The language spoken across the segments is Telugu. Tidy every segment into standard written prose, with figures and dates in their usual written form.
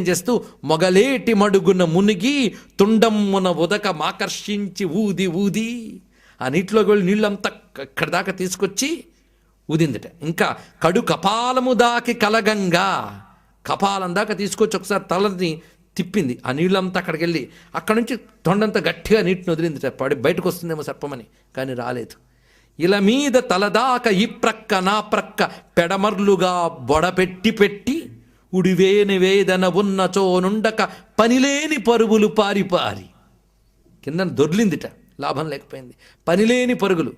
చేస్తూ మొగలేటి మడుగున మునిగి తుండమ్మున ఉదక మాకర్షించి ఊది ఊది ఆ నీటిలోకి వెళ్ళి నీళ్ళంతా ఇక్కడ దాకా తీసుకొచ్చి ఊదిందిట. ఇంకా కడు కపాలము దాకి కలగంగా కపాలం దాకా తీసుకొచ్చి ఒకసారి తలని తిప్పింది. ఆ నీళ్ళంతా అక్కడికి వెళ్ళి అక్కడి నుంచి తొండంతా గట్టిగా నీటిని వదిలిందిట. పడి బయటకు వస్తుందేమో సర్పమని, కానీ రాలేదు. ఇలా మీద తలదాక ఈ ప్రక్క నా ప్రక్క పెడమర్లుగా బొడపెట్టి పెట్టి ఉడివేని వేదన ఉన్నచో నుండక పనిలేని పరుగులు పారి పారి కింద దొర్లిందిట. లాభం లేకపోయింది. పనిలేని పరుగులు,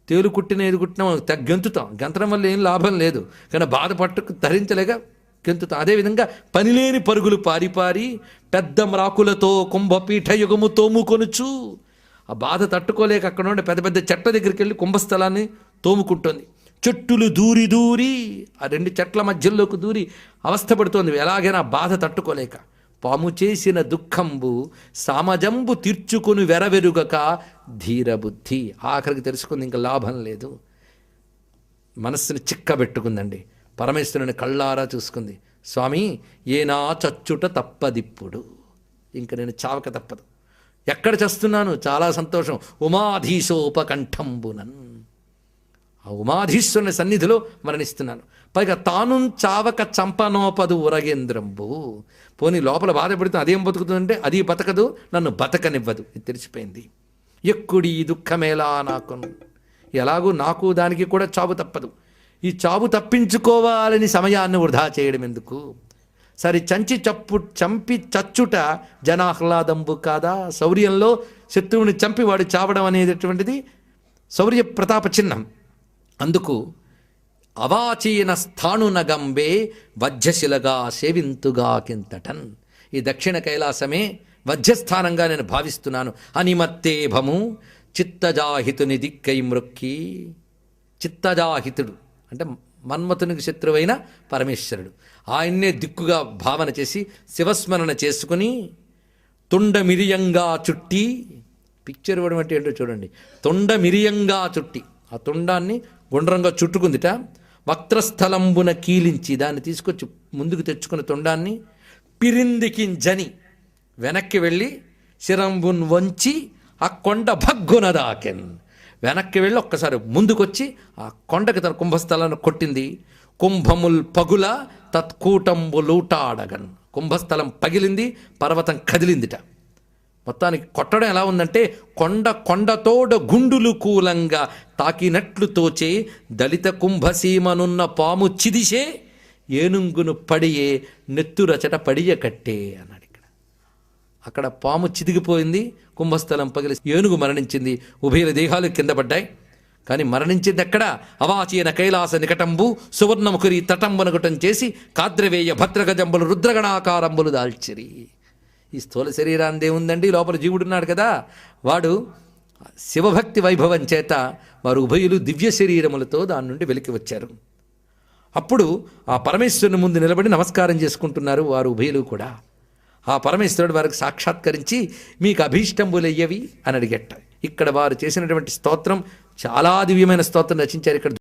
తేలు కుట్టిన ఏది కుట్టినా గెంతుతాం, గెంతడం వల్ల ఏం లాభం లేదు, కానీ బాధపట్టుకు ధరించలేక గెంతుతాం. అదేవిధంగా పనిలేని పరుగులు పారి పారి పెద్ద మ్రాకులతో కుంభపీఠ యుగము తోముకొనుచు ఆ బాధ తట్టుకోలేక అక్కడ నుండి పెద్ద పెద్ద చెట్ల దగ్గరికి వెళ్ళి కుంభస్థలాన్ని తోముకుంటుంది. చెట్టులు దూరి దూరి ఆ రెండు చెట్ల మధ్యలోకి దూరి అవస్థపడుతోంది ఎలాగైనా బాధ తట్టుకోలేక. పాము చేసిన దుఃఖంబు సామజంబు తీర్చుకుని వెరవెరుగక ధీరబుద్ధి. ఆఖరికి తెలుసుకుంది ఇంకా లాభం లేదు. మనస్సుని చిక్కబెట్టుకుందండి. పరమేశ్వరుని కళ్ళారా చూసుకుంది. స్వామి ఏనా చచ్చుట తప్పదిప్పుడు, ఇంక నేను చావక తప్పదు. ఎక్కడ చేస్తున్నాను చాలా సంతోషం. ఉమాధీశోపకంఠంబునన్, ఆ ఉమాధీశ్వరుని సన్నిధిలో మరణిస్తున్నాను. పైగా తాను చావక చంపనోపదు ఉరగేంద్రంబు. పోనీ లోపల బాధపడుతుంది, అదేం బతుకుతుందంటే అది బతకదు, నన్ను బతకనివ్వదు. ఇది తెలిసిపోయింది. ఎక్కుడి ఈ దుఃఖమేలా నాకు, ఎలాగూ నాకు దానికి కూడా చావు తప్పదు. ఈ చావు తప్పించుకోవాలని సమయాన్ని వృధా చేయడం ఎందుకు? సరే చంపి చచ్చుట జనాహ్లాదంబు కాదా? శౌర్యంలో శత్రువుని చంపి వాడు చావడం అనేటటువంటిది శౌర్య ప్రతాప చిహ్నం. అందుకు అవాచీన స్థాణునగంబే వజ్రశిలగా సేవింతుగా కింతటన్. ఈ దక్షిణ కైలాసమే వజ్రస్థానంగా నేను భావిస్తున్నాను. అనిమత్తేభము చిత్తజాహితుని దిక్కై మృక్కి. చిత్తజాహితుడు అంటే మన్మథునికి శత్రువైన పరమేశ్వరుడు, ఆయన్నే దిక్కుగా భావన చేసి శివస్మరణ చేసుకుని తుండమిరియంగా చుట్టి, పిక్చర్ ఇవ్వడం అంటే ఏంటో చూడండి. తుండమిరియంగా చుట్టి ఆ తుండాన్ని గుండ్రంగా చుట్టుకుందిట. వక్త్రస్థలంబున కీలించి దాన్ని తీసుకొచ్చి ముందుకు తెచ్చుకున్న తుండాన్ని పిరిందికింజని వెనక్కి వెళ్ళి శిరంబున్ వంచి ఆ కొండ భగ్గునదాకెన్. వెనక్కి వెళ్ళి ఒక్కసారి ముందుకొచ్చి ఆ కొండకి తన కుంభస్థలాన్ని కొట్టింది. కుంభముల్ పగుల తత్కూటంబులూటాడగన్. కుంభస్థలం పగిలింది, పర్వతం కదిలిందిట. మొత్తానికి కొట్టడం ఎలా ఉందంటే కొండతోడ గుండులు కూలంగా తాకినట్లు తోచే దళిత కుంభసీమనున్న పాము చిదిసే ఏనుంగును పడియే నెత్తురచట పడియ కట్టే అన్నాడు. అక్కడ పాము చిదిగిపోయింది, కుంభస్థలం పగిలి ఏనుగు మరణించింది. ఉభయల దేహాలు కింద పడ్డాయి. కానీ మరణించింది ఎక్కడ? అవాచీన కైలాస నికటంబు సువర్ణముఖరి తటంబునగుటం చేసి కాద్రవేయ భద్రగజంబులు రుద్రగణాకారంబులు దాల్చిరి. ఈ స్థూల శరీరాన్ని ఏముందండి, లోపల జీవుడున్నాడు కదా, వాడు శివభక్తి వైభవం చేత వారు ఉభయులు దివ్య శరీరములతో దాని నుండి వెలికి వచ్చారు. అప్పుడు ఆ పరమేశ్వరుని ముందు నిలబడి నమస్కారం చేసుకుంటున్నారు వారు ఉభయులు కూడా. ఆ పరమేశ్వరుడు వారికి సాక్షాత్కరించి మీకు అభీష్టంబులయ్యవి అని అడిగట. ఇక్కడ వారు చేసినటువంటి స్తోత్రం చాలా దివ్యమైన స్తోత్రం రచించారు. ఇక్కడ